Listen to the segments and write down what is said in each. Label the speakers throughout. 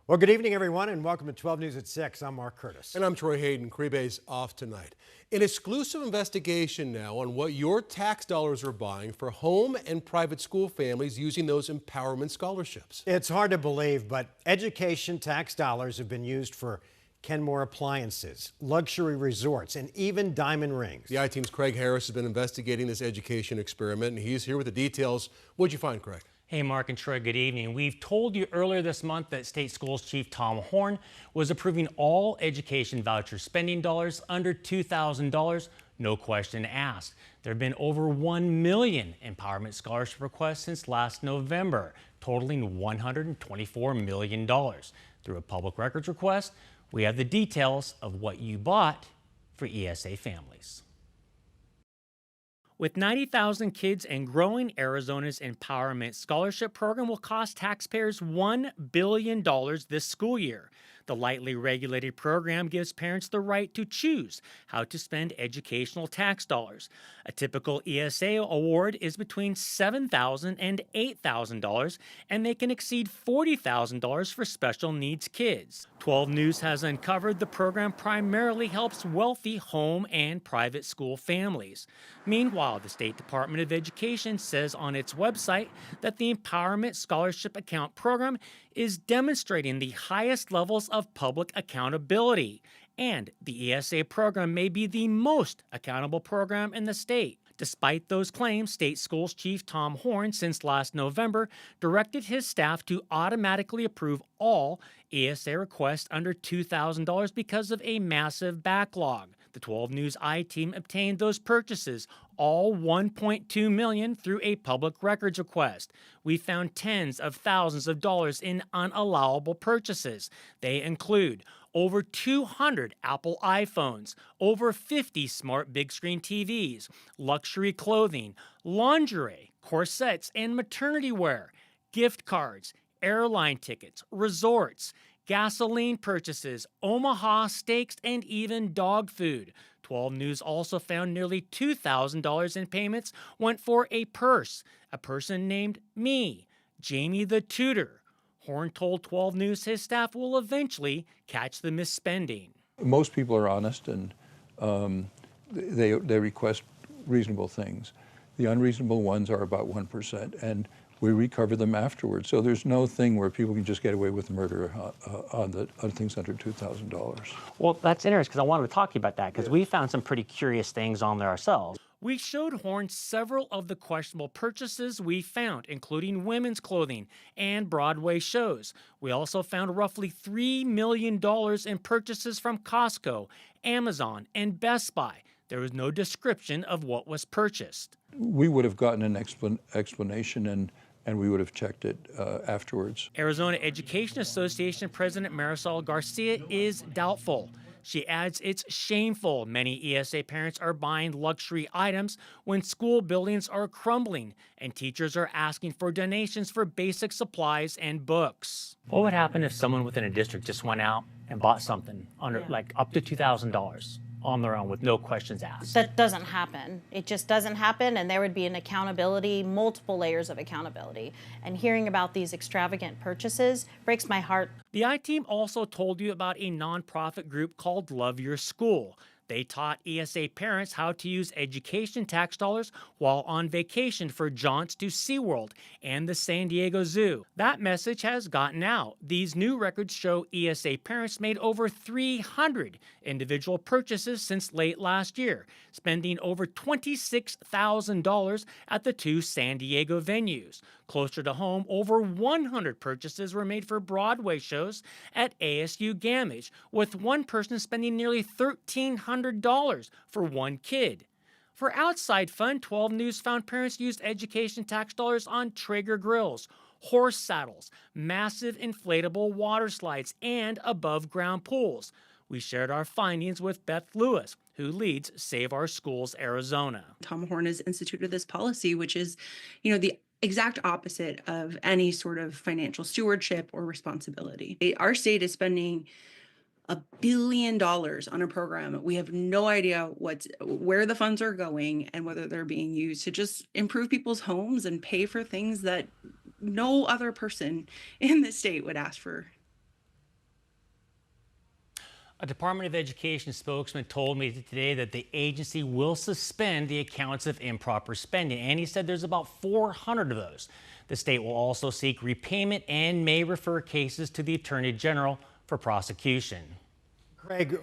Speaker 1: Well, good evening, everyone, and welcome to 12 News at 6. I'm Mark Curtis.
Speaker 2: And I'm Troy Hayden. Caribe's off tonight. An exclusive investigation now on what your tax dollars are buying for home and private school families using those empowerment scholarships.
Speaker 1: It's hard to believe, but education tax dollars have been used for Kenmore appliances, luxury resorts, and even diamond rings.
Speaker 2: The I-Team's Craig Harris has been investigating this education experiment, and he's here with the details. What'd you find, Craig?
Speaker 3: Hey, Mark and Troy, good evening. We've told you earlier this month that State Schools Chief Tom Horne was approving all education voucher spending dollars under $2,000, no question asked. There have been over 1 million empowerment scholarship requests since last November, totaling $124 million. Through a public records request, we have the details of what you bought for ESA families. With 90,000 kids and growing, Arizona's Empowerment Scholarship Program will cost taxpayers $1 billion this school year. The lightly regulated program gives parents the right to choose how to spend educational tax dollars. A typical ESA award is between $7,000 and $8,000, and they can exceed $40,000 for special needs kids. 12 News has uncovered the program primarily helps wealthy home and private school families. Meanwhile, the State Department of Education says on its website that the Empowerment Scholarship Account Program is demonstrating the highest levels of public accountability, and the ESA program may be the most accountable program in the state. Despite those claims, State Schools Chief Tom Horne, since last November, directed his staff to automatically approve all ESA requests under $2,000 because of a massive backlog. The 12 News I-Team obtained those purchases, all $1.2 million, through a public records request. We found tens of thousands of dollars in unallowable purchases. They include over 200 Apple iPhones, over 50 smart big screen TVs, luxury clothing, lingerie, corsets and maternity wear, gift cards, airline tickets, resorts, gasoline purchases, Omaha steaks, and even dog food. 12 News also found nearly $2,000 in payments went for a purse, a person named me, Jamie the tutor. Horne told 12 News his staff will eventually catch the misspending.
Speaker 4: Most people are honest, and they request reasonable things. The unreasonable ones are about 1%, and we recover them afterwards. So there's no thing where people can just get away with murder on things under $2,000.
Speaker 3: Well, that's interesting because I wanted to talk to you about that because we found some pretty curious things on there ourselves. We showed Horne several of the questionable purchases we found, including women's clothing and Broadway shows. We also found roughly $3 million in purchases from Costco, Amazon, and Best Buy. There was no description of what was purchased.
Speaker 4: We would have gotten an explanation and we would have checked it afterwards.
Speaker 3: Arizona Education Association President Marisol Garcia is doubtful. She adds it's shameful many ESA parents are buying luxury items when school buildings are crumbling and teachers are asking for donations for basic supplies and books. What would happen if someone within a district just went out and bought something under like up to $2,000 on their own with no questions asked?
Speaker 5: That doesn't happen. It just doesn't happen, and there would be an accountability, multiple layers of accountability. And hearing about these extravagant purchases breaks my heart.
Speaker 3: The I-Team also told you about a nonprofit group called Love Your School. They taught ESA parents how to use education tax dollars while on vacation for jaunts to SeaWorld and the San Diego Zoo. That message has gotten out. These new records show ESA parents made over 300 individual purchases since late last year, spending over $26,000 at the two San Diego venues. Closer to home, over 100 purchases were made for Broadway shows at ASU Gamage, with one person spending nearly $1,300 for one kid. For outside fun, 12 News found parents used education tax dollars on Traeger grills, horse saddles, massive inflatable water slides, and above-ground pools. We shared our findings with Beth Lewis, who leads Save Our Schools Arizona.
Speaker 6: Tom Horne has instituted this policy, which is, the exact opposite of any sort of financial stewardship or responsibility. Our state is spending $1 billion on a program. We have no idea where the funds are going and whether they're being used to just improve people's homes and pay for things that no other person in the state would ask for
Speaker 3: A Department of Education spokesman told me today that the agency will suspend the accounts of improper spending, and he said there's about 400 of those. The state will also seek repayment and may refer cases to the Attorney General for prosecution.
Speaker 1: Craig,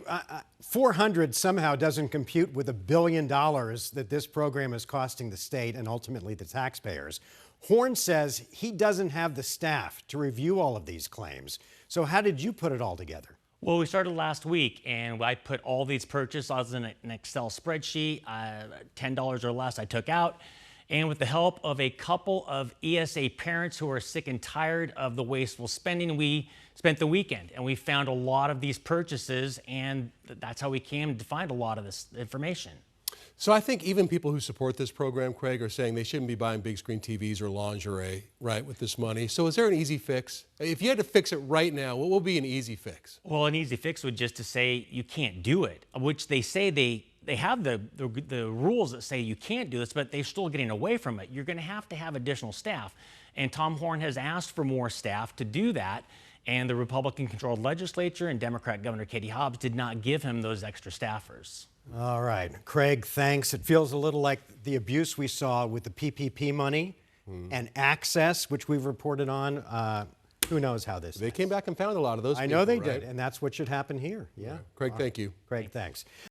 Speaker 1: 400 somehow doesn't compute with $1 billion that this program is costing the state and ultimately the taxpayers. Horn says he doesn't have the staff to review all of these claims. So how did you put it all together?
Speaker 3: Well, we started last week, and I put all these purchases in an Excel spreadsheet. $10 or less I took out. And with the help of a couple of ESA parents who are sick and tired of the wasteful spending, we spent the weekend and we found a lot of these purchases, and that's how we came to find a lot of this information.
Speaker 2: So I think even people who support this program, Craig, are saying they shouldn't be buying big screen TVs or lingerie, right, with this money. So is there an easy fix? If you had to fix it right now, what will be an easy fix?
Speaker 3: Well, an easy fix would just to say you can't do it, which they say they have the rules that say you can't do this, but they're still getting away from it. You're going to have additional staff. And Tom Horn has asked for more staff to do that. And the Republican-controlled legislature and Democrat Governor Katie Hobbs did not give him those extra staffers.
Speaker 1: All right. Craig, thanks. It feels a little like the abuse we saw with the PPP money and Access, which we've reported on. Who knows how this
Speaker 2: They came back and found a lot of those
Speaker 1: I know
Speaker 2: people,
Speaker 1: they
Speaker 2: right?
Speaker 1: did, and that's what should happen here. Yeah.
Speaker 2: Craig, thank you.
Speaker 1: Craig, thanks.